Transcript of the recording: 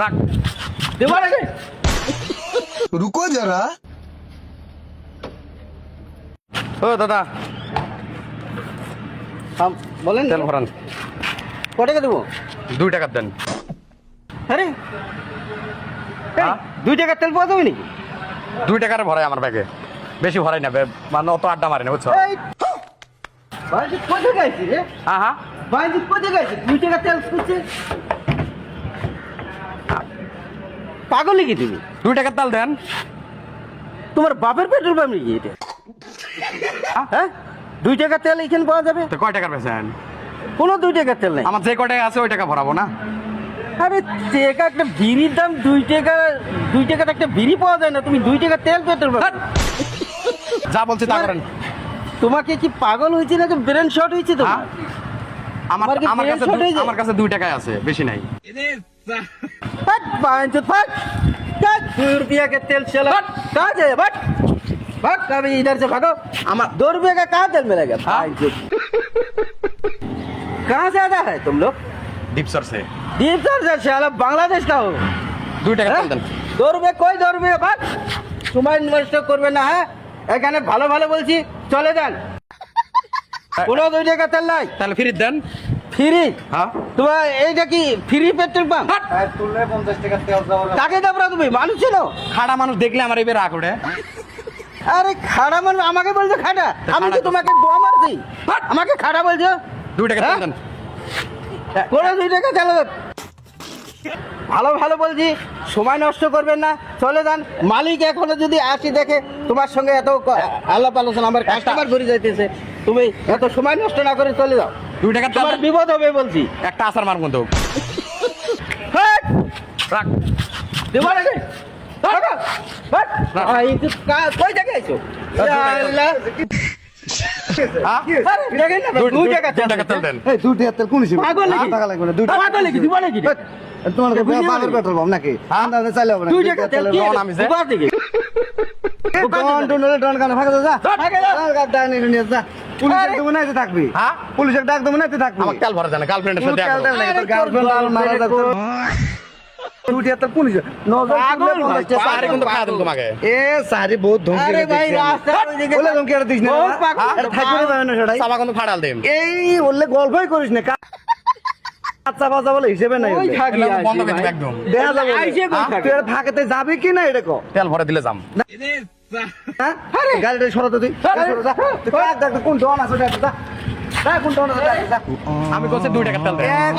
রাখ দেবা নাকি? रुको जरा। ও দাদা বলেন তেল ভরান। ক টাকা দেবো? 2 টাকা দেন। আরে হ্যাঁ? 2 টাকার তেল পাওয়া যাবে নাকি? 2 টাকার ভরাই আমার ব্যাগে, বেশি ভরাই না, মানে অত আড্ডা মারি না, বুঝছো? এই বাজি কোথায় গেছি রে? হ্যাঁ হ্যাঁ, বাজি কোথায় গেছি? 2 টাকা তেল খুঁজছে। পাগল নাকি তুমি? 2 টাকার তেল দেন। তোমার বাপের পেট্রোল পাম্প নাকি এটা? হ্যাঁ 2 টাকা তেল এখানে পাওয়া যাবে? তো কয় টাকার বেচেন? কোনো 2 টাকার তেল নাই। আমার যে কয় টাকা আছে ওই টাকা ভরাবো না। আরে টাকা একটা বিড়ির দাম 2 টাকা, 2 টাকার একটা বিড়ি পাওয়া যায় না, তুমি 2 টাকা তেল পেট্রোল পাম্প? যা বলছি তা করেন। তোমাকে কি পাগল হয়েছে না, ব্রেন শর্ট হয়েছে তো? হ্যাঁ? আমার আমার কি আমার brain কাছে short হয়ে যায়? আমার কাছে 2 টাকাই আছে, বেশি নাই। हट बांचो फट क्या 2 रुपया के तेल चला कहाँ जाए बट भाग कभी इधर से भागो हमारा 2 रुपये का कहाँ तेल मिलेगा बांचो कहाँ से आता है तुम लोग ডিপসর সে दीप सर से शाला बांग्लादेश का हो 2 টাকা তেল দেন। 2 रुपये कोई 2 रुपये भाग সময় নষ্ট করবে না হ্যাঁ এখানে ভালো ভালো বলছি চলে যান কোনো 2 টাকা তেল নাই তাহলে ফ্রি দেন। ফ্রি হ্যাঁ, তোমার এইটা কি ফ্রি পেট্রোল পাম্প तुलने 50 টাকা তেল যাওয়ার। কাকে দাবরা তুমি মানুষ ছিল খাড়া মানুষ দেখলে আমার এবার রাগ ওঠে। আরে খাড়া মানে আমাকে বলছো খাড়া আমি কি তোমাকে বোয়া মারছি আমাকে খাড়া বলছো 2 টাকা তেল দেন। কোন 2 টাকা চালো ভালো ভালো বলছি সময় নষ্ট করবেন না চলে যান মালিক এখনো যদি আসি দেখে তোমার সঙ্গে এত আলাপ আলোচনা আমার কাস্টমার ঘুরে যাইতেছে তুমি এত সময় নষ্ট না করে চলে যাও 2 টাকা তেল তোমার দেন। বিপদ হবে বলছি একটা আসার মার মতো হাট! রাখ। দেবো নাকি? থাকো। হাট! এই তো কই থেকে আইছো আল্লাহ হ্যাঁ? আরে, দেখেন না, 2 টাকা 2 টাকা তেল দেন। এই 2 টাকা তেল কোন হিসেবে? পাগল নাকি? টাকা লাগবে না 2 টাকা। পাগল নাকি? দিবা নাকি? তোমার বুঝলি না বাবার নাকি? পেট্রোল পাম্প নাকি? হ্যাঁ? আন্দাজে চাইলে হবে না। 2 টাকা তেল কি? রন আমি যে। দুবার থেকে। ডন টুনলে ডন কানে ফাঁকা যা। ফাঁকা যা। গাড়ি ডাইনে নিয়ে যা। পুলিশের আরে। দেবো না এতে থাকবি। হ্যাঁ? পুলিশের ডাক দেবো না এতে থাকবি। আমার তেল ভরা জানে, গার্লফ্রেন্ডের সাথে দেখা করো। নাই, তোর আরে, গার্লফ্রেন্ড আর মারা তোর যাচ্ছে। 2 টাকা তেল কোন হিসেবে? নজর পাগল তুললে ভাই, 50 টাকা। পাহাড়ে কিন্তু খাওয়া দেন তোমাকে। এ সারি বহুত ধমকি আরে ভাই দিচ্ছে। রাস্তার ওইদিকে ওলে ধমকি আর দিস না। বহুত পাগল। হ্যাঁ? এটা থাকবে না না সেটাই। সাবা কিন্তু ফাড়াল দেম। এই ওলে গল্পই করিস না। আচ্ছা বাজা বলে হিসেবে নাই ওই ওলে। থাকি এগুলো বন্ধ আইছে করে দিবে ভাই। একদম। দেখা যাবে ওলে। আইসে কই হ্যাঁ? থাকে? তুই আর ফাঁকেতে যাবি কি না এটা কো? তেল ভরে দিলে যাম। হ্যাঁ? গাড়িটা সরাতে তুই। সরা যা। তুই কাক দেখ কোন ডন আছে দেখ যা। যা কোন ডন আছে দেখ যা। আমি কইছি 2 টাকা তেল দেন। এক